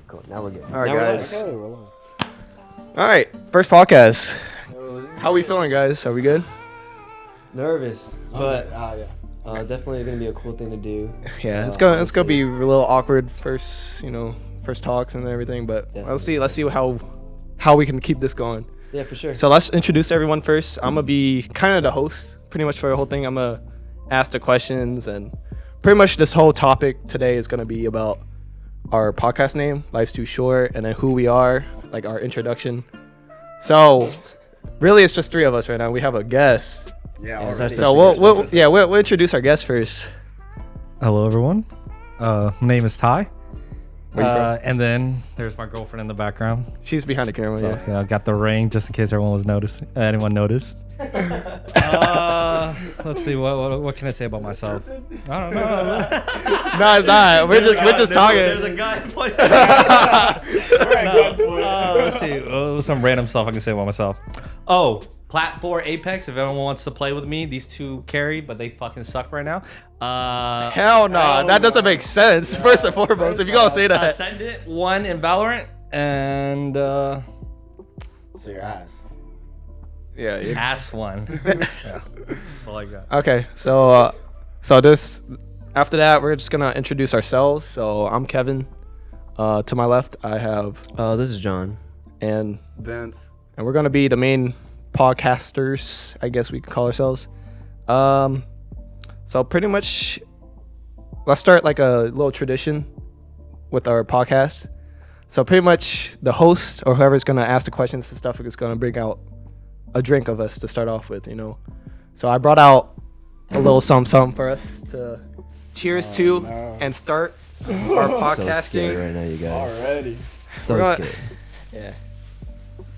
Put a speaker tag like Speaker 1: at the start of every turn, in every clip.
Speaker 1: Cool. Now we're good.
Speaker 2: All right,
Speaker 1: Now we're
Speaker 2: guys.
Speaker 1: live.
Speaker 2: All right, first podcast. How we feeling, guys? Are we good?
Speaker 1: Nervous, but
Speaker 3: yeah.
Speaker 1: definitely gonna be a cool thing to do.
Speaker 2: Yeah, it's gonna be a little awkward first, first talks and everything. But let's see how we can keep this going.
Speaker 1: Yeah, for sure.
Speaker 2: So let's introduce everyone first. I'm gonna be kind of the host, pretty much for the whole thing. I'm gonna ask the questions, and pretty much this whole topic today is gonna be about our podcast name, Life's Too Short, and then who we are, like our introduction. So really, it's just three of us right now. We have a guest.
Speaker 1: Yeah, it's
Speaker 2: So we'll introduce our guest first.
Speaker 4: Hello, everyone. My name is Ty.
Speaker 2: Where you from?
Speaker 4: And then there's my girlfriend in the background.
Speaker 2: She's behind the camera.
Speaker 4: So,
Speaker 2: Yeah.
Speaker 4: got the ring just in case anyone noticed. Let's see. What can I say about myself? I don't know.
Speaker 2: No, it's not. We're just talking.
Speaker 4: There's a guy pointing. Let's see. Some random stuff I can say about myself. Oh, Plat 4 Apex. If anyone wants to play with me, these two carry, but they fucking suck right now.
Speaker 2: Hell no, that doesn't make sense. First and foremost, if you're gonna say that.
Speaker 4: Send it. One in Valorant and
Speaker 3: So your ass.
Speaker 2: Yeah.
Speaker 4: ass one. Yeah, that's all I got.
Speaker 2: Okay, so this after that we're just gonna introduce ourselves. So I'm Kevin. To my left I have
Speaker 1: this is John.
Speaker 2: and
Speaker 3: Vince.
Speaker 2: we're gonna be the main podcasters, I guess we could call ourselves. So pretty much, let's start like a little tradition with our podcast. So pretty much the host or whoever's gonna ask the questions and stuff is gonna bring out a drink of us to start off with, So I brought out a little something for us to cheers to and start our
Speaker 1: So
Speaker 2: podcasting.
Speaker 1: scared right now, you guys.
Speaker 3: Already.
Speaker 1: So
Speaker 2: We're gonna-
Speaker 1: scared.
Speaker 2: Yeah.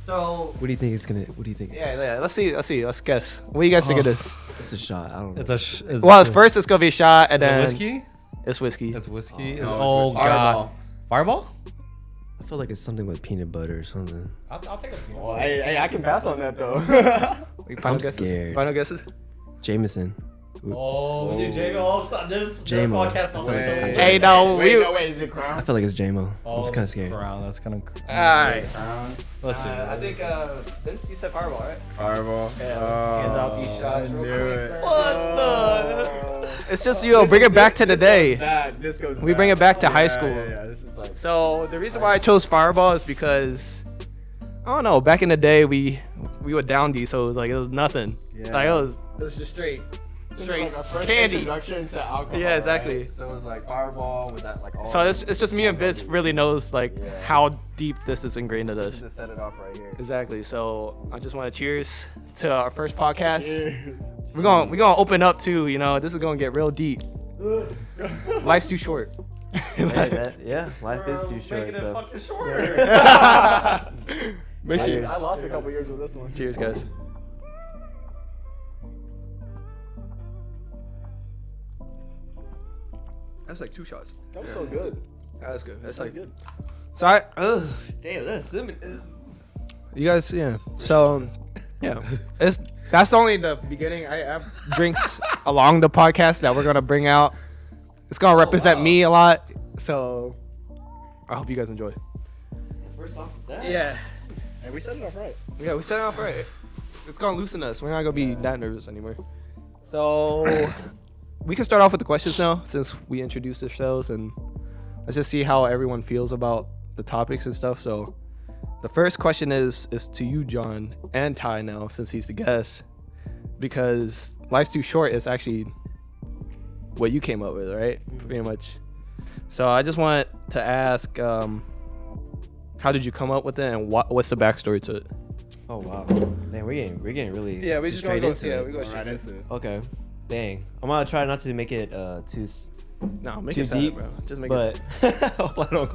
Speaker 2: So
Speaker 1: What do you think it's gonna? What do you think?
Speaker 2: yeah, let's see. Let's guess. What do you guys think it is?
Speaker 1: It's a shot. I don't know.
Speaker 2: Well, first it's gonna be a shot, and
Speaker 4: Is it
Speaker 2: then
Speaker 4: whiskey?
Speaker 2: it's whiskey.
Speaker 4: It's whiskey.
Speaker 3: No,
Speaker 4: Oh,
Speaker 3: it's
Speaker 4: God. Fireball?
Speaker 1: I feel like it's something with peanut butter or something.
Speaker 4: I'll take a few.
Speaker 3: Well, hey, I can pass on that though.
Speaker 2: Final
Speaker 1: I'm
Speaker 2: guesses?
Speaker 1: scared.
Speaker 2: Final guesses?
Speaker 1: Jameson.
Speaker 4: Oh, dude, J-Mo, stop this.
Speaker 1: J-Mo.
Speaker 4: podcast.
Speaker 1: I feel like it's
Speaker 3: Wait.
Speaker 2: Hey, no,
Speaker 3: Wait,
Speaker 2: we.
Speaker 3: no, wait, is it
Speaker 1: I
Speaker 3: Crown?
Speaker 1: feel like it's JMO. I'm
Speaker 4: Oh,
Speaker 1: just kind of scared.
Speaker 4: Crown, that's kind of.
Speaker 2: Alright.
Speaker 3: Crown.
Speaker 4: Let's see.
Speaker 2: I think Vince, you said fireball, right?
Speaker 3: Fireball.
Speaker 2: Yeah, hand out these shots
Speaker 3: I
Speaker 2: real
Speaker 3: knew
Speaker 2: quick.
Speaker 3: it.
Speaker 2: What
Speaker 3: Oh.
Speaker 2: It's just bring it back to the day.
Speaker 3: This goes
Speaker 2: We bring it back to high
Speaker 3: Yeah,
Speaker 2: school.
Speaker 3: Yeah, this is like.
Speaker 2: So the reason why I chose fireball is because I don't know. Back in the day, we would down these, so it was nothing.
Speaker 3: Yeah.
Speaker 2: Like it was just straight
Speaker 3: This is like our first
Speaker 2: candy.
Speaker 3: introduction to alcohol.
Speaker 2: Yeah, exactly.
Speaker 3: Right? So it was like Fireball. Was that like all?
Speaker 2: So it's just me and Vince really knows
Speaker 3: Yeah.
Speaker 2: how deep this is ingrained in us.
Speaker 3: Just set it off right here.
Speaker 2: Exactly. So I just want to cheers to our first podcast.
Speaker 3: Cheers.
Speaker 2: We're gonna open up too. This is gonna get real deep. Life's too short.
Speaker 1: Yeah, life is too short. So
Speaker 2: Make sure.
Speaker 3: I lost a couple years with this one.
Speaker 2: Cheers, guys. That's like 2 shots.
Speaker 3: That was so good.
Speaker 2: That's good. That's like
Speaker 3: good.
Speaker 2: So I,
Speaker 1: damn, that's cinnamon.
Speaker 2: you guys, yeah. So, yeah, that's only the beginning. I have drinks along the podcast that we're gonna bring out. It's gonna represent me a lot. So, I hope you guys enjoy.
Speaker 1: First off of that.
Speaker 2: Yeah,
Speaker 3: And we set it off right.
Speaker 2: yeah, we set it off right. It's gonna loosen us. We're not gonna be that nervous anymore. So, we can start off with the questions now, since we introduced ourselves, and let's just see how everyone feels about the topics and stuff. So, the first question is to you, John, and Ty now, since he's the guest, because Life's Too Short is actually what you came up with, right? Pretty much. So I just want to ask, how did you come up with it, and what's the backstory to it?
Speaker 1: Oh wow. Man, we're getting really straight into it.
Speaker 2: we go
Speaker 3: Right into it.
Speaker 1: Okay. Dang. I'm gonna try not to make it too
Speaker 2: No, make
Speaker 1: too
Speaker 2: it sad,
Speaker 1: deep,
Speaker 2: bro. Just make
Speaker 1: but
Speaker 2: it.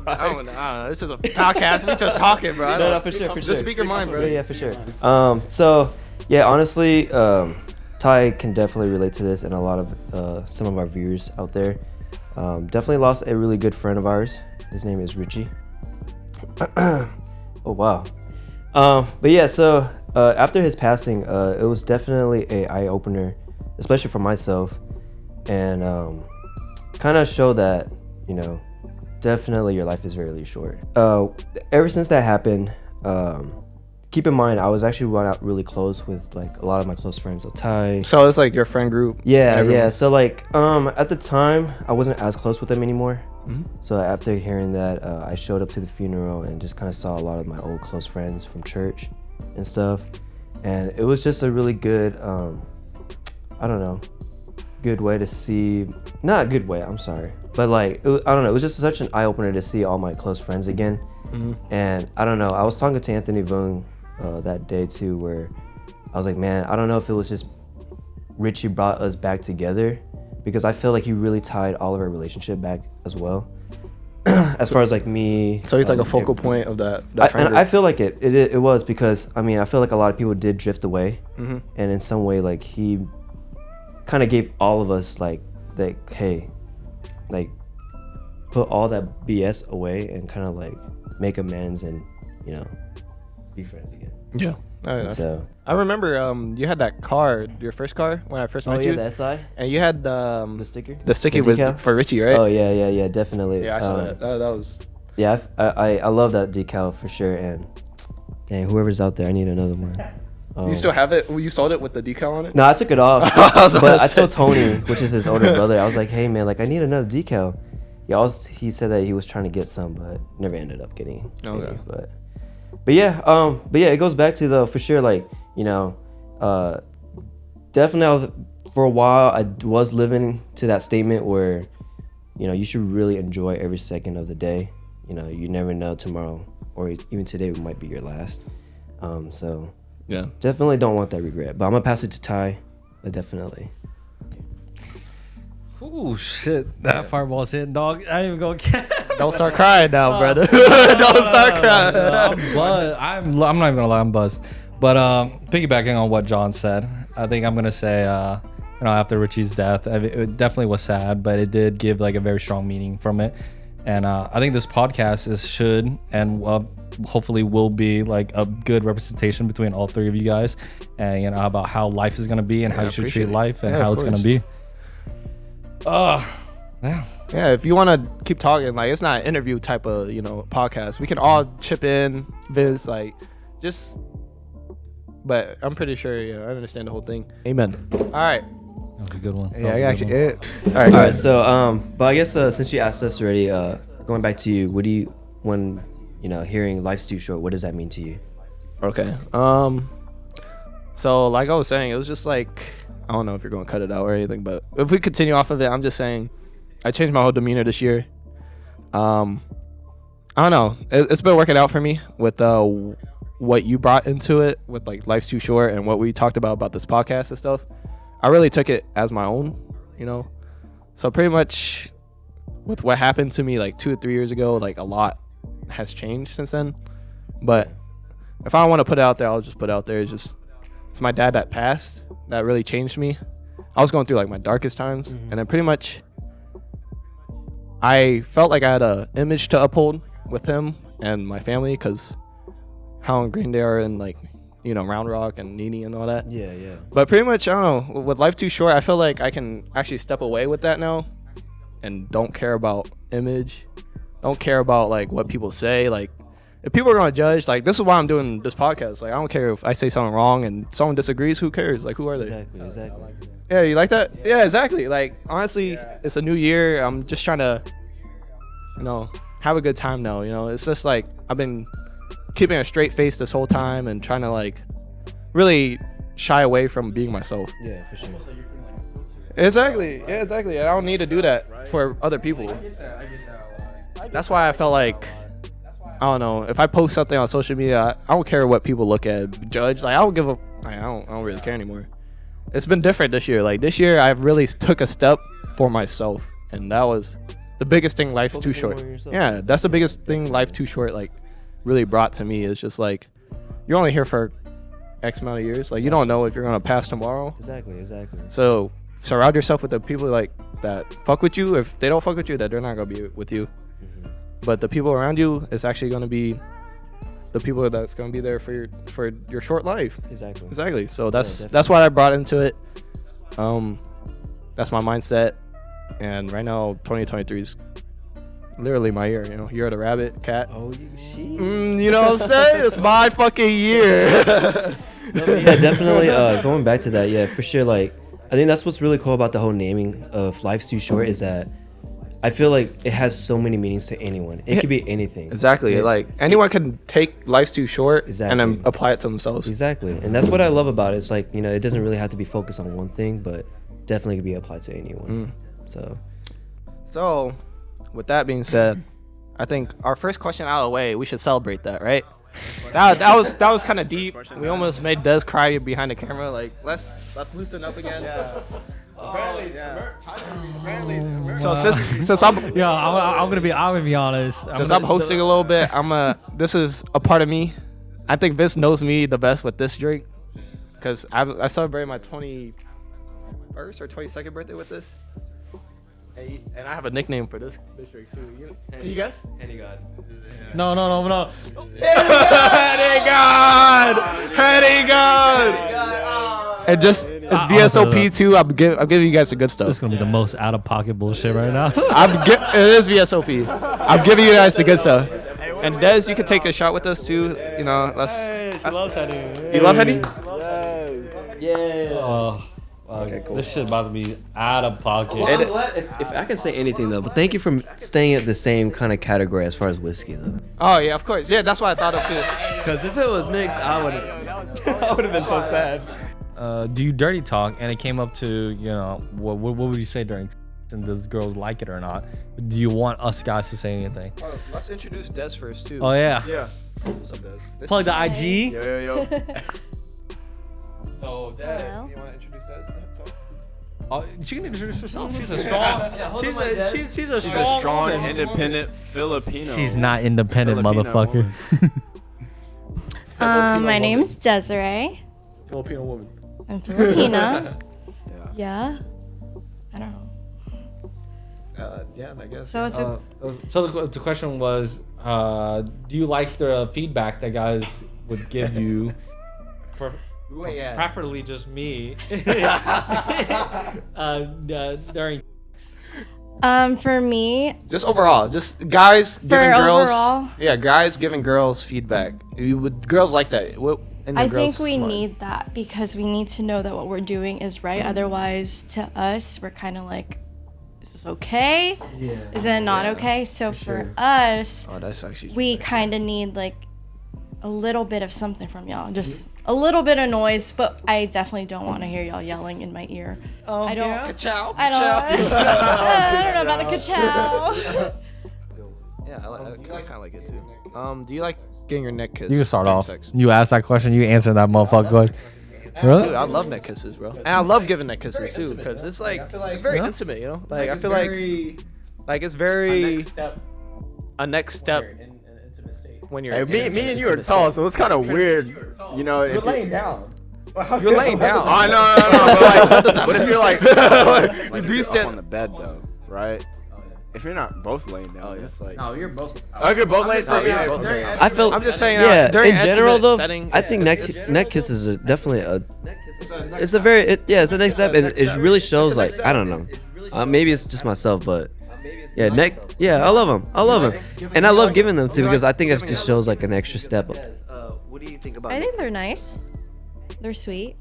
Speaker 2: I don't know. This is a podcast. We just talking, bro.
Speaker 1: No, for sure,
Speaker 2: Just speak your mind, bro.
Speaker 1: Yeah, for sure. So yeah, honestly, Ty can definitely relate to this, and a lot of some of our viewers out there. Definitely lost a really good friend of ours. His name is Richie. Oh wow. But yeah, so after his passing, it was definitely a eye opener, especially for myself, and kind of show that definitely your life is very short. Ever since that happened, keep in mind I was actually not really close with like a lot of my close friends. So Ty.
Speaker 2: So it's like your friend group.
Speaker 1: Yeah,
Speaker 2: everyone.
Speaker 1: yeah. So like, at the time, I wasn't as close with them anymore.
Speaker 2: Mm-hmm.
Speaker 1: So after hearing that, I showed up to the funeral and just kind of saw a lot of my old close friends from church and stuff. And it was just a really good, I don't know, good way to see, not a good way, I'm sorry. But like, I don't know, it was just such an eye-opener to see all my close friends again.
Speaker 2: Mm-hmm.
Speaker 1: And I don't know, I was talking to Anthony Vung that day too, where I was like, man, I don't know if it was just Richie brought us back together, because I feel like he really tied all of our relationship back as well. As far as like me.
Speaker 2: So he's like a focal point of that friend
Speaker 1: And
Speaker 2: group.
Speaker 1: I feel like it was, because I mean I feel like a lot of people did drift away,
Speaker 2: Mm-hmm.
Speaker 1: and in some way like he kind of gave all of us like hey, like put all that BS away and kind of like make amends and be friends again.
Speaker 2: Yeah.
Speaker 1: And so
Speaker 2: I remember you had that car, your first car when I first met you,
Speaker 1: the SI,
Speaker 2: and you had
Speaker 1: the sticker,
Speaker 2: the sticky
Speaker 1: the decal?
Speaker 2: for Richie, right?
Speaker 1: Oh yeah, definitely.
Speaker 2: Yeah, I saw that. That was.
Speaker 1: Yeah, I love that decal for sure. And dang, whoever's out there, I need another one.
Speaker 2: You still have it? You sold it with the decal on it?
Speaker 1: No, I took it off.
Speaker 2: I was about
Speaker 1: But
Speaker 2: to
Speaker 1: I
Speaker 2: say.
Speaker 1: told Tony, which is his older brother, I was like, hey man, like I need another decal. He said that he was trying to get some, but never ended up getting any.
Speaker 2: Okay.
Speaker 1: But yeah, it goes back to the, for sure, like, definitely for a while I was living to that statement where, you should really enjoy every second of the day. You never know tomorrow or even today might be your last. So
Speaker 2: Yeah.
Speaker 1: definitely don't want that regret. But I'm gonna pass it to Ty. Definitely.
Speaker 4: Ooh, shit. That fireball's hitting, dog. I ain't even gonna catch.
Speaker 2: Don't start crying now, brother. Don't start crying.
Speaker 4: I'm buzzed. I'm not even gonna lie, I'm buzzed. But piggybacking on what John said, I think I'm gonna say, after Richie's death, it definitely was sad, but it did give like a very strong meaning from it. And I think this podcast should and hopefully will be like a good representation between all three of you guys, and about how life is gonna be and how you should treat
Speaker 2: appreciate it.
Speaker 4: life and
Speaker 2: Yeah,
Speaker 4: how
Speaker 2: of
Speaker 4: it's gonna
Speaker 2: course.
Speaker 4: be. Yeah.
Speaker 2: Yeah, if you want to keep talking, like it's not an interview type of podcast. We can all chip in, Viz, like just. But I'm pretty sure, I understand the whole thing. Amen. All right.
Speaker 4: That was a good one.
Speaker 2: Yeah, I got you.
Speaker 4: Good one.
Speaker 2: All right.
Speaker 1: All
Speaker 2: Go
Speaker 1: right.
Speaker 2: ahead.
Speaker 1: So but I guess since you asked us already, going back to you, what do you, when hearing life's too short, what does that mean to you?
Speaker 2: Okay. So like I was saying, it was just like, I don't know if you're going to cut it out or anything, but if we continue off of it, I'm just saying I changed my whole demeanor this year. I don't know. It's been working out for me with what you brought into it with like life's too short and what we talked about this podcast and stuff. I really took it as my own, So pretty much with what happened to me like 2 or 3 years ago, like a lot has changed since then. But if I want to put it out there, I'll just put it out there. It's my dad that passed that really changed me. I was going through like my darkest times, and then pretty much I felt like I had a image to uphold with him and my family because how ingrained they are in like Round Rock and Nini and all that.
Speaker 1: Yeah.
Speaker 2: But pretty much, I don't know, with life too short, I feel like I can actually step away with that now and don't care about image, don't care about like what people say. Like if people are gonna judge, like this is why I'm doing this podcast. Like I don't care if I say something wrong and someone disagrees. Who cares? Like who are they?
Speaker 1: Exactly.
Speaker 2: Yeah, you like that? Yeah, exactly. Like honestly, it's a new year. I'm just trying to, have a good time now. It's just like I've been keeping a straight face this whole time and trying to like really shy away from being myself.
Speaker 1: Yeah, for sure.
Speaker 2: Exactly. Yeah, exactly. I don't need to do that for other people. That's why I felt like, I don't know, if I post something on social media, I don't care what people look at, judge. Like I don't really care anymore. It's been different this year. Like this year, I've really took a step for myself, and that was the biggest thing. Life's too
Speaker 1: Focusing
Speaker 2: short.
Speaker 1: more on yourself.
Speaker 2: Yeah, that's the biggest thing. Life too short. Like really brought to me is just like you're only here for X amount of years. Like you don't know if you're gonna pass tomorrow.
Speaker 1: Exactly.
Speaker 2: So surround yourself with the people like that fuck with you. If they don't fuck with you, that they're not gonna be with you. But the people around you is actually gonna be the people that's gonna be there for your short life. Exactly. So that's what I brought into it. That's my mindset. And right now, 2023 is literally my year. You know, year of the rabbit, cat.
Speaker 4: Oh, she.
Speaker 2: You know what I'm saying? It's my fucking year.
Speaker 1: Yeah, definitely. Going back to that, yeah, for sure. Like, I think that's what's really cool about the whole naming of Life's Too Short is that I feel like it has so many meanings to anyone. It could be anything.
Speaker 2: Exactly.
Speaker 1: Yeah.
Speaker 2: Like anyone can take Life's Too Short and
Speaker 1: Exactly.
Speaker 2: then apply it to themselves.
Speaker 1: Exactly, and that's what I love about it. It's like, you know, it doesn't really have to be focused on one thing, but definitely could be applied to anyone.
Speaker 2: So, with that being said, I think our first question out of the way, we should celebrate that, right? That was kind of deep. We almost made Des cry behind the camera. Like, let's loosen up again. So since I'm
Speaker 4: Yeah, I'm gonna be honest.
Speaker 2: since I'm hosting a little bit, this is a part of me. I think Vince knows me the best with this drink, cause I celebrated my 21st or 22nd birthday with this. And I have a nickname for this drink too. Can you guess?
Speaker 1: Henny God.
Speaker 4: No.
Speaker 2: Henny God. And just it's VSOP too. I'm giving you guys some good
Speaker 4: This is
Speaker 2: stuff.
Speaker 4: gonna be the most out of pocket bullshit right now.
Speaker 2: It is VSOP. I'm giving you guys the good stuff. And Des, you can take a shot with us too. You know,
Speaker 3: She loves Henny.
Speaker 2: You love Henny?
Speaker 3: Yes.
Speaker 4: Okay, cool. This shit about to be out of pocket.
Speaker 1: Well, I'm glad if I can say anything though, but thank you for staying at the same kind of category as far as whiskey though.
Speaker 2: Oh yeah, of course. Yeah, that's what I thought of too.
Speaker 1: Because if it was mixed, I would.
Speaker 3: I would have been so sad.
Speaker 4: Do you dirty talk? And it came up to, you know, what would you say during? And does girls like it or not? Do you want us guys to say anything?
Speaker 2: Let's introduce Des first too.
Speaker 4: Oh yeah.
Speaker 3: Yeah.
Speaker 2: What's up, Des?
Speaker 4: Plug the IG.
Speaker 3: Yo.
Speaker 2: So Des,
Speaker 5: Hello.
Speaker 2: you want to introduce Des?
Speaker 4: She can introduce herself. She's a strong. She's a
Speaker 3: She's a strong, independent Filipino.
Speaker 4: She's not independent,
Speaker 3: Filipino
Speaker 4: motherfucker.
Speaker 5: My name's Desiree.
Speaker 2: Filipino woman.
Speaker 5: I'm Filipina. Yeah. I don't know.
Speaker 2: Yeah, I guess.
Speaker 5: So it's
Speaker 4: So the question was, do you like the feedback that guys would give you? Preferably just me. During.
Speaker 5: for me,
Speaker 2: Just overall, just guys giving girls.
Speaker 5: overall?
Speaker 2: Yeah, guys giving girls feedback. Would girls like that?
Speaker 5: I think we need that because we need to know that what we're doing is right. Otherwise, to us, we're kind of like, is this okay? Yeah. Is it not okay? So for us,
Speaker 2: Oh, that's actually.
Speaker 5: we kind of need like a little bit of something from y'all. Just a little bit of noise, but I definitely don't want to hear y'all yelling in my ear. I don't.
Speaker 2: Ka-chow,
Speaker 5: I don't. I don't know about the ka-chow.
Speaker 2: Yeah, I kind of like it too. Do you like getting your neck kissed?
Speaker 4: You can start
Speaker 2: during
Speaker 4: off.
Speaker 2: sex?
Speaker 4: You asked that question. You answer that motherfucker. Really?
Speaker 2: Dude, I love neck kisses, bro. And I love giving neck kisses too, because it's like it's very intimate, you know. Like I feel like it's very a next step when you're.
Speaker 3: Hey, me and you are tall, so it's kind of weird. You know,
Speaker 2: You're
Speaker 3: if
Speaker 2: laying down. You're laying down.
Speaker 3: Oh no! But like, what if you're like,
Speaker 2: Do you
Speaker 3: up
Speaker 2: stand-
Speaker 3: on the bed though, right? If you're not both laying down, it's like.
Speaker 2: No, you're both.
Speaker 3: Oh, if you're both laying down,
Speaker 2: yeah,
Speaker 3: yeah.
Speaker 2: both laying down.
Speaker 1: I feel.
Speaker 2: I'm just saying.
Speaker 1: Yeah,
Speaker 2: during
Speaker 1: in general
Speaker 2: intimate
Speaker 1: though,
Speaker 2: setting,
Speaker 1: I think neck kisses are definitely a. It's a very it's the next step, and it really shows like I don't know, maybe it's just myself, but yeah, I love them, and I love giving them too because I think it just shows like an extra step. What do you think about?
Speaker 5: I think they're nice. They're sweet.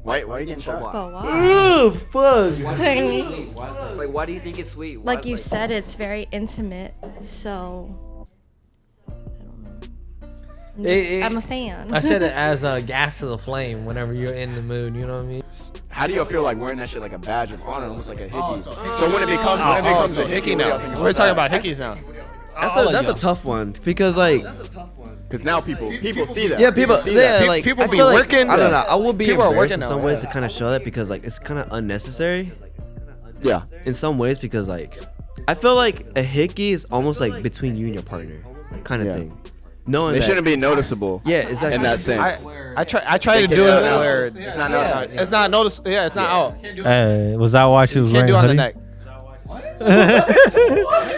Speaker 3: Why are you getting shot?
Speaker 5: But why?
Speaker 1: Oh fuck!
Speaker 5: I mean,
Speaker 1: Like, why do you think it's sweet?
Speaker 5: like you said, it's very intimate. So I don't know. I'm a fan.
Speaker 4: I said it as a gas to the flame whenever you're in the mood. You know what I mean?
Speaker 3: How do you feel like wearing that shit like a badge of honor, almost like a hickey? So when it becomes a hickey now,
Speaker 2: We're talking about hickeys now.
Speaker 1: That's a tough one because like
Speaker 3: because now people see that.
Speaker 1: yeah, people
Speaker 3: see
Speaker 1: yeah
Speaker 3: that.
Speaker 1: like
Speaker 2: People
Speaker 1: I
Speaker 2: be
Speaker 1: feel like-
Speaker 2: working.
Speaker 1: I don't know. I will be
Speaker 2: People are
Speaker 1: embarrassed
Speaker 2: working
Speaker 1: in
Speaker 2: now,
Speaker 1: some ways
Speaker 2: yeah.
Speaker 1: to kind of show that because like it's kind of unnecessary
Speaker 3: Yeah.
Speaker 1: in some ways because like I feel like a hickey is almost like between you and your partner kind of
Speaker 3: Yeah.
Speaker 1: thing. Knowing
Speaker 3: They
Speaker 1: that,
Speaker 3: shouldn't be noticeable.
Speaker 1: Yeah, exactly.
Speaker 3: In that sense.
Speaker 2: I try to do it where
Speaker 3: It's not noticed.
Speaker 2: it's not notice. Yeah, it's not out.
Speaker 4: Hey, was that why she was
Speaker 2: Can't
Speaker 4: wearing
Speaker 2: do
Speaker 4: a
Speaker 2: it on the
Speaker 4: hoodie?
Speaker 2: neck.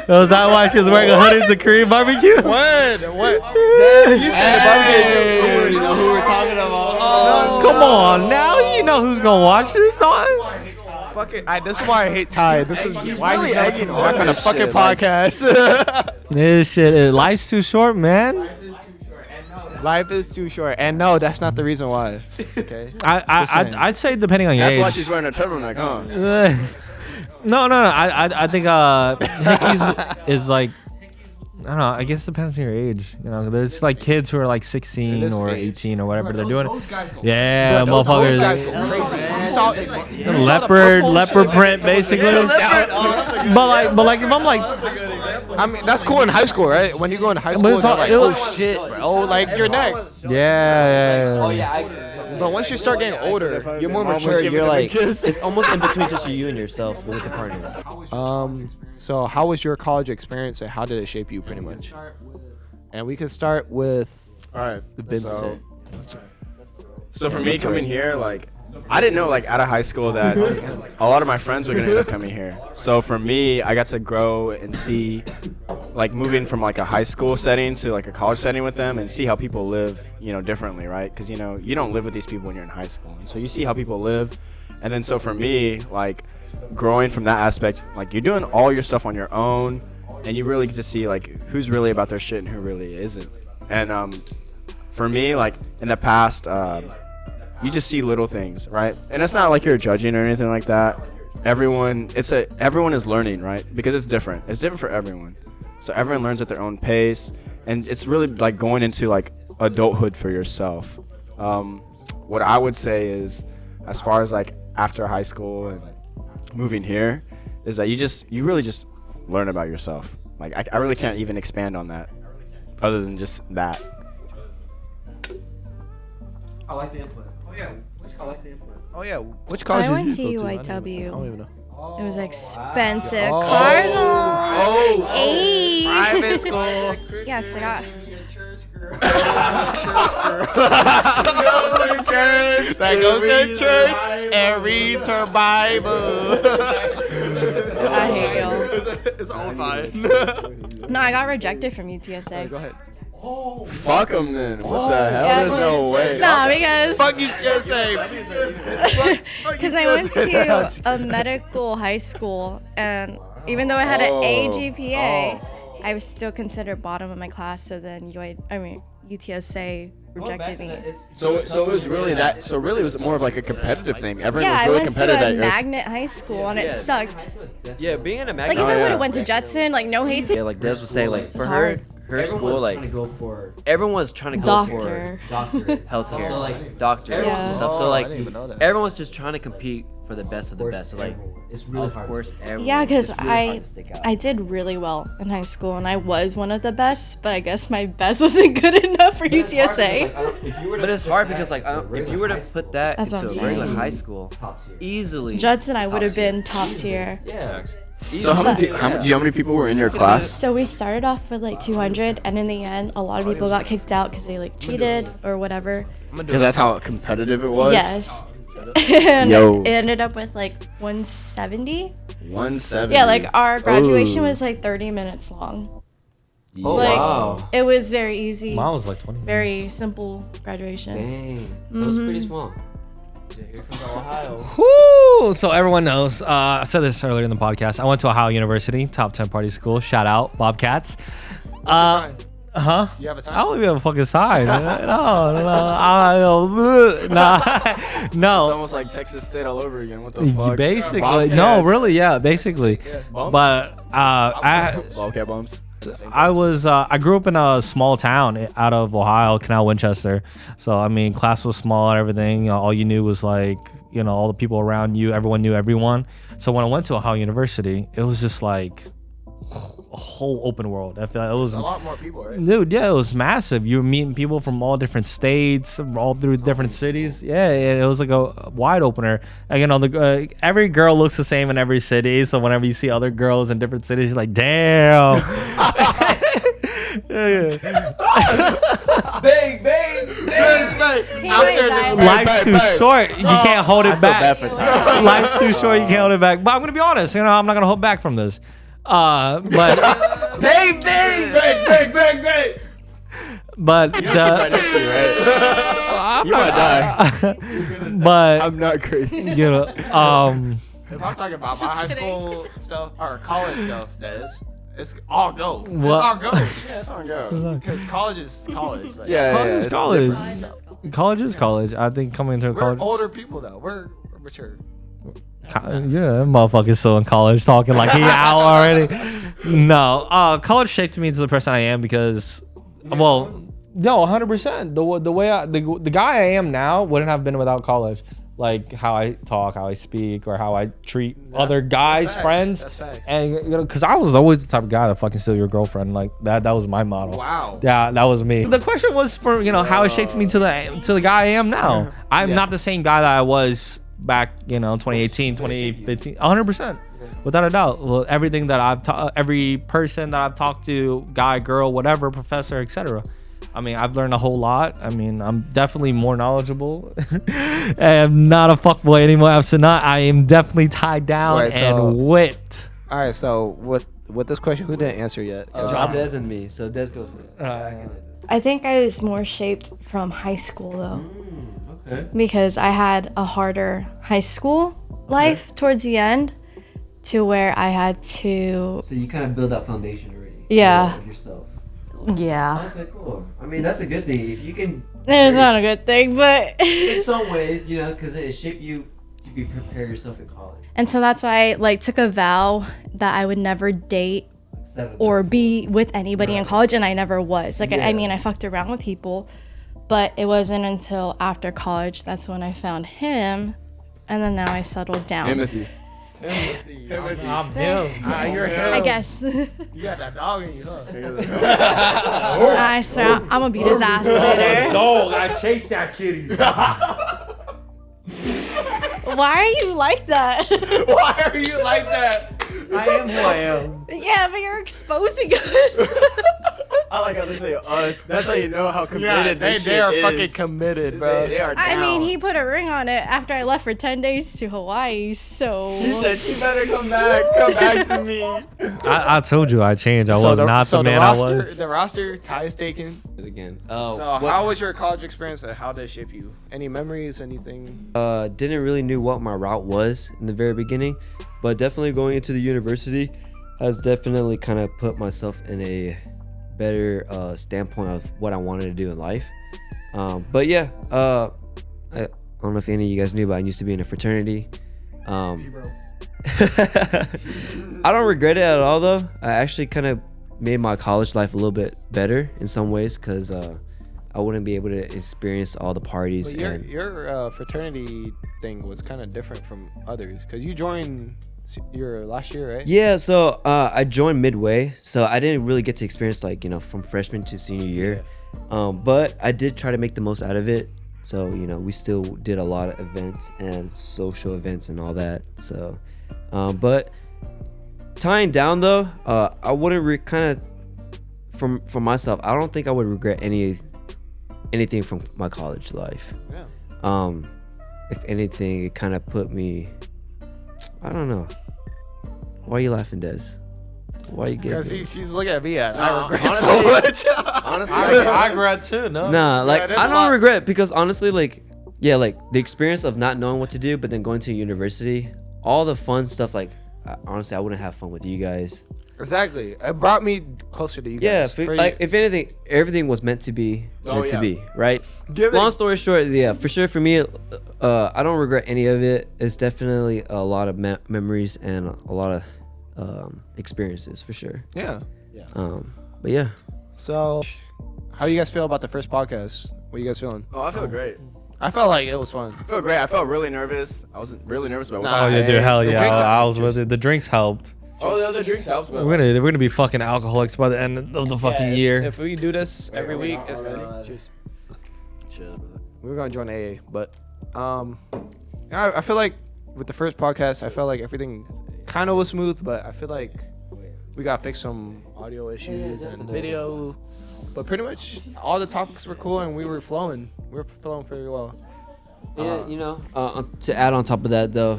Speaker 4: Was that why she was wearing a hoodie to Korean barbecue?
Speaker 2: What?
Speaker 3: You said barbecue. You know who we're talking about.
Speaker 4: Come on, now you know who's gonna watch this, dog.
Speaker 2: Fucking, this is why I hate Ty. This is why
Speaker 3: really
Speaker 2: he's
Speaker 3: egging
Speaker 2: not
Speaker 3: on
Speaker 2: on a
Speaker 3: this
Speaker 2: fucking
Speaker 3: shit, like-
Speaker 2: podcast.
Speaker 4: This shit, life's too short, man.
Speaker 2: Life is too short, and no, that's not the reason why. Okay. Just saying.
Speaker 4: I'd say depending on your
Speaker 3: That's
Speaker 4: age.
Speaker 3: why she's wearing a turtleneck, huh?
Speaker 4: No. I think hickeys is like, I don't know. I guess it depends on your age. You know, there's like kids who are like 16
Speaker 2: this
Speaker 4: or
Speaker 2: age.
Speaker 4: 18 or whatever they're doing.
Speaker 6: Those guys go.
Speaker 4: Yeah,
Speaker 2: Those guys
Speaker 4: motherfuckers.
Speaker 2: go crazy. You saw
Speaker 4: Leopard print, basically. But like, if I'm like,
Speaker 2: I mean, that's cool in high school, right? When you go into high
Speaker 4: But
Speaker 2: school,
Speaker 4: it's
Speaker 2: you're
Speaker 4: all-
Speaker 2: like,
Speaker 4: it
Speaker 2: oh
Speaker 4: was-
Speaker 2: shit, bro, like your neck.
Speaker 4: yeah.
Speaker 2: But once you start getting older,
Speaker 1: You're more mature. You're like it's almost in between just you and yourself with the partner.
Speaker 2: So how was your college experience, and how did it shape you, pretty much? And we could start with
Speaker 3: All right.
Speaker 2: the Vincent.
Speaker 3: So for me coming here, like, I didn't know, like, out of high school that a lot of my friends were gonna end up coming here. So for me, I got to grow and see, like, moving from like a high school setting to like a college setting with them, and see how people live, you know, differently, right? Because you know, you don't live with these people when you're in high school, so you see how people live. And then so for me, like, growing from that aspect, like, you're doing all your stuff on your own, and you really get to see like who's really about their shit and who really isn't. And for me, like, in the past, you just see little things, right? And it's not like you're judging or anything like that. Everyone is learning, right? Because it's different. It's different for everyone. So everyone learns at their own pace, and it's really like going into like adulthood for yourself. What I would say is, as far as like after high school and moving here, is that you really just learn about yourself. Like I really can't even expand on that, other than just that.
Speaker 1: I like the input. Oh yeah, I like the input.
Speaker 2: Oh yeah, which college
Speaker 5: I
Speaker 2: did
Speaker 5: went
Speaker 2: you
Speaker 5: to
Speaker 2: go
Speaker 5: UIW.
Speaker 2: I don't even know.
Speaker 5: It was expensive.
Speaker 2: Oh.
Speaker 5: Cardinals. Hey.
Speaker 2: Private school.
Speaker 5: Yeah, because I got.
Speaker 2: That goes to church and reads her Bible.
Speaker 5: I hate y'all.
Speaker 2: It's all fine.
Speaker 5: No, I got rejected from UTSA.
Speaker 2: Go ahead.
Speaker 3: Fuck them then. What the hell?
Speaker 5: Yeah.
Speaker 3: There's no way.
Speaker 5: Nah, because
Speaker 2: Fuck you, USA.
Speaker 5: because I went to a medical high school, and even though I had an A GPA, I was still considered bottom of my class. So then UTSA rejected me.
Speaker 3: So it was really that. So really, it was more of like a competitive thing. Everyone
Speaker 5: Yeah,
Speaker 3: was
Speaker 5: I
Speaker 3: really
Speaker 5: went to
Speaker 3: competitive
Speaker 5: a
Speaker 3: at yours.
Speaker 5: magnet high school, and it sucked.
Speaker 1: Yeah, being in a
Speaker 5: Like if
Speaker 1: magnet.
Speaker 5: I would
Speaker 3: yeah.
Speaker 5: have went to Judson, like no hate to
Speaker 1: Yeah, like Des was saying, like for
Speaker 5: hard.
Speaker 1: her school, like everyone's trying to go
Speaker 5: Doctor.
Speaker 1: for healthcare, so like doctors
Speaker 5: Yeah.
Speaker 1: and stuff.
Speaker 2: Oh,
Speaker 1: So like
Speaker 2: I didn't even know that.
Speaker 1: everyone's just trying to compete for the best of the best. So like,
Speaker 7: It's really
Speaker 1: of
Speaker 7: hard.
Speaker 1: course, everyone.
Speaker 5: Yeah, because
Speaker 1: it's really hard to stick out.
Speaker 5: I did really well in high school, and I was one of the best. But I guess my best wasn't good enough for UTSA.
Speaker 1: But it's hard because like if you were to put that
Speaker 5: That's what
Speaker 1: into
Speaker 5: I'm
Speaker 1: a regular
Speaker 5: saying.
Speaker 1: high school, easily.
Speaker 5: Judson, I would have been top tier.
Speaker 1: Yeah.
Speaker 3: So how many? Do you know how many people were in your class?
Speaker 5: So we started off with like 200, and in the end, a lot of people got kicked out because they like cheated or whatever.
Speaker 3: Because that's how competitive it was.
Speaker 5: Yes. And
Speaker 3: Yo.
Speaker 5: it ended up with like 170.
Speaker 3: 170.
Speaker 5: Yeah, like our graduation
Speaker 3: Ooh.
Speaker 5: was like 30 minutes long.
Speaker 1: Oh
Speaker 5: Like
Speaker 1: wow.
Speaker 5: it was very easy.
Speaker 4: Mine was like 20.
Speaker 5: Very simple graduation.
Speaker 1: Dang. So it's pretty small. Yeah, here comes Ohio.
Speaker 4: Woo! So everyone knows. I said this earlier in the podcast. I went to Ohio University, top 10 party school. Shout out Bobcats.
Speaker 2: sign?
Speaker 4: Huh?
Speaker 2: You have a sign?
Speaker 4: I don't even have a fucking sign.
Speaker 3: It's
Speaker 4: no.
Speaker 3: almost like Texas State all over again. What the fuck?
Speaker 4: Basically,
Speaker 3: Bobcats.
Speaker 4: no, really, yeah, basically.
Speaker 3: Bumps?
Speaker 4: But I
Speaker 3: Bobcat bumps.
Speaker 4: I grew up in a small town out of Ohio, Canal Winchester. So I mean, class was small and everything. All you knew was like, all the people around you. Everyone knew everyone. So when I went to Ohio University, it was just like a whole open world. I feel like it was
Speaker 2: A lot more people, right?
Speaker 4: Dude, yeah, it was massive. You were meeting people from all different states, all through different cities. Yeah, it was like a wide opener. And, every girl looks the same in every city. So whenever you see other girls in different cities, you're like, damn.
Speaker 3: Bang, bang, bang, bang.
Speaker 5: He might die.
Speaker 4: Life's too short. You can't hold it back.
Speaker 3: Bad for time.
Speaker 4: Life's too short. You can't hold it back. But I'm gonna be honest. I'm not gonna hold back from this. But
Speaker 3: Bang, bang, bang, bang, bang, bang.
Speaker 4: but
Speaker 3: Right
Speaker 4: the
Speaker 3: next to you, right? You might die.
Speaker 4: but
Speaker 3: I'm not crazy.
Speaker 2: If I'm talking about my
Speaker 5: Just
Speaker 2: high
Speaker 5: kidding.
Speaker 2: school stuff or college stuff, that it's all go. It's
Speaker 4: What?
Speaker 2: all go.
Speaker 3: Yeah, it's on go.
Speaker 2: Because college is college. Like,
Speaker 3: Yeah,
Speaker 4: College is
Speaker 3: it's
Speaker 4: college.
Speaker 3: different.
Speaker 4: College is college. I think coming into
Speaker 2: we're
Speaker 4: college.
Speaker 2: older people though. We're mature.
Speaker 4: Yeah, that motherfucker's still in college talking like he out already. No, college shaped me into the person I am because, well, no, 100%. The way the guy I am now wouldn't have been without college. Like how I talk, how I speak, or how I treat other guys,
Speaker 2: that's facts.
Speaker 4: friends.
Speaker 2: That's facts.
Speaker 4: And you know, because I was always the type of guy that fucking steal your girlfriend. Like that was my motto.
Speaker 2: Wow.
Speaker 4: Yeah, that was me. The question was for how it shaped me to the guy I am now. I'm not the same guy that I was back 2018, 2015. 100%, without a doubt. Well, everything that every person that I've talked to, guy, girl, whatever, professor, etc. I mean, I've learned a whole lot. I mean, I'm definitely more knowledgeable. I'm not a fuckboy anymore. Absolutely not. I am definitely tied down
Speaker 2: Right, so-
Speaker 4: and whipped.
Speaker 2: All right. So with this question, who didn't answer yet?
Speaker 1: Des and me. So Des, go for it.
Speaker 5: I think I was more shaped from high school though,
Speaker 1: Okay.
Speaker 5: because I had a harder high school life towards the end, to where I had to.
Speaker 1: So you kind of build that foundation already.
Speaker 5: Yeah.
Speaker 1: Of yourself.
Speaker 5: Yeah,
Speaker 1: Okay, cool. I mean, that's a good thing. If you can,
Speaker 5: it's not a good thing, but.
Speaker 1: in some ways, because it shaped you to be prepare yourself in college.
Speaker 5: And so that's why I took a vow that I would never date or be with anybody in college, and I never was. I mean, I fucked around with people, but it wasn't until after college that's when I found him, and then now I settled down.
Speaker 3: Timothy.
Speaker 4: I'm him.
Speaker 2: You're
Speaker 5: I guess.
Speaker 2: You got that dog in you, huh?
Speaker 5: I swear, I'm gonna beat his ass later.
Speaker 4: Dog, I chased that kitty.
Speaker 5: Why are you like that?
Speaker 2: Why are you like that?
Speaker 4: I am who I am.
Speaker 5: Yeah, but you're exposing us.
Speaker 3: I like how they say us. That's how you know how committed
Speaker 2: they
Speaker 3: this shit
Speaker 2: are
Speaker 3: is.
Speaker 2: fucking committed, bro.
Speaker 3: They are down.
Speaker 5: I mean, he put a ring on it after I left for 10 days to Hawaii, so.
Speaker 3: He said she better come back to me.
Speaker 4: I told you I changed. I was not the man I was.
Speaker 2: The roster, Ty is taken.
Speaker 1: Again.
Speaker 2: So how was your college experience and how did it shape you? Any memories, anything?
Speaker 1: Didn't really knew what my route was in the very beginning, but definitely going into the university has definitely kind of put myself in a better standpoint of what I wanted to do in life. But yeah, I don't know if any of you guys knew, but I used to be in a fraternity. I don't regret it at all, though. I actually kind of made my college life a little bit better in some ways, because I wouldn't be able to experience all the parties.
Speaker 2: But your fraternity thing was kind of different from others because you joined your last year, right?
Speaker 1: Yeah, so I joined midway, so I didn't really get to experience from freshman to senior year. But I did try to make the most out of it. So we still did a lot of events and social events and all that. So, but tying down though, I wouldn't kind of from myself. I don't think I would regret anything from my college life.
Speaker 2: Yeah.
Speaker 1: If anything, it kind of put me. I don't know. Why are you laughing, Des? Why are you getting?
Speaker 2: Because she's looking at me at. I
Speaker 3: Nah,
Speaker 2: regret
Speaker 3: honestly-
Speaker 2: so much.
Speaker 3: Honestly,
Speaker 6: I regret too. No.
Speaker 1: Nah, like
Speaker 2: there's
Speaker 1: I
Speaker 2: a
Speaker 1: don't
Speaker 2: lot-
Speaker 1: regret, because honestly, the experience of not knowing what to do, but then going to university, all the fun stuff. Honestly, I wouldn't have fun with you guys.
Speaker 2: Exactly. It brought me closer to you
Speaker 1: Yeah,
Speaker 2: guys. For
Speaker 1: if anything, everything was meant to be,
Speaker 3: yeah.
Speaker 1: right?
Speaker 2: Give
Speaker 1: Long
Speaker 2: it.
Speaker 1: story short, yeah, for sure for me, I don't regret any of it. It's definitely a lot of memories and a lot of experiences for sure.
Speaker 2: Yeah.
Speaker 1: But yeah,
Speaker 2: So, how do you guys feel about the first podcast? What are you guys feeling?
Speaker 3: Oh, I feel great.
Speaker 2: I felt like it was fun.
Speaker 3: I feel great. I felt really nervous. I was really nervous about what
Speaker 2: Nah,
Speaker 3: to
Speaker 4: Oh yeah,
Speaker 3: say.
Speaker 4: dude, hell
Speaker 2: The
Speaker 4: yeah!
Speaker 2: drinks
Speaker 4: I
Speaker 2: are
Speaker 4: was with it. The drinks helped.
Speaker 3: Oh, the other drinks helped. But
Speaker 4: We're gonna be fucking alcoholics by the end of the fucking year.
Speaker 2: If we do this every week, it's
Speaker 3: Cheers. Cheers, brother.
Speaker 2: we're gonna join AA. But I feel like with the first podcast, I felt like everything kind of was smooth, but I feel like we got to fix some audio issues and video. But pretty much all the topics were cool and we were flowing. We were flowing pretty well.
Speaker 1: Yeah, to add on top of that though,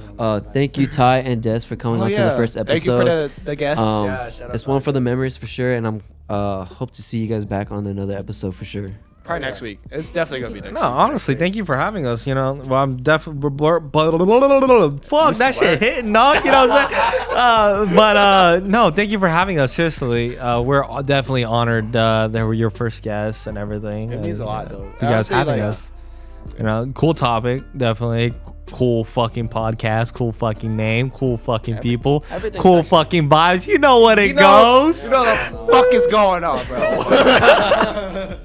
Speaker 1: thank you Ty and Des for coming on to the first episode.
Speaker 2: Thank you for the guests.
Speaker 3: Yeah, shout out
Speaker 1: It's
Speaker 3: Ty.
Speaker 1: one for the memories for sure, and I'm hope to see you guys back on another episode for sure.
Speaker 2: Probably next week. It's definitely gonna be next
Speaker 4: No,
Speaker 2: week.
Speaker 4: honestly, thank you for having us. You know, well, I'm definitely fuck that shit hitting, dog. You know what I'm saying? No, thank you for having us. Seriously, we're definitely honored that we're your first guests and everything.
Speaker 2: It means
Speaker 4: And,
Speaker 2: a lot,
Speaker 4: you know,
Speaker 2: though.
Speaker 4: You guys
Speaker 2: Honestly,
Speaker 4: having
Speaker 2: like,
Speaker 4: us. You know, cool topic, definitely. Cool fucking podcast, cool fucking name, cool fucking people,
Speaker 2: everything's
Speaker 4: cool
Speaker 2: actually-
Speaker 4: fucking vibes. You know what it
Speaker 2: You know
Speaker 4: goes.
Speaker 2: the fuck is going on, bro.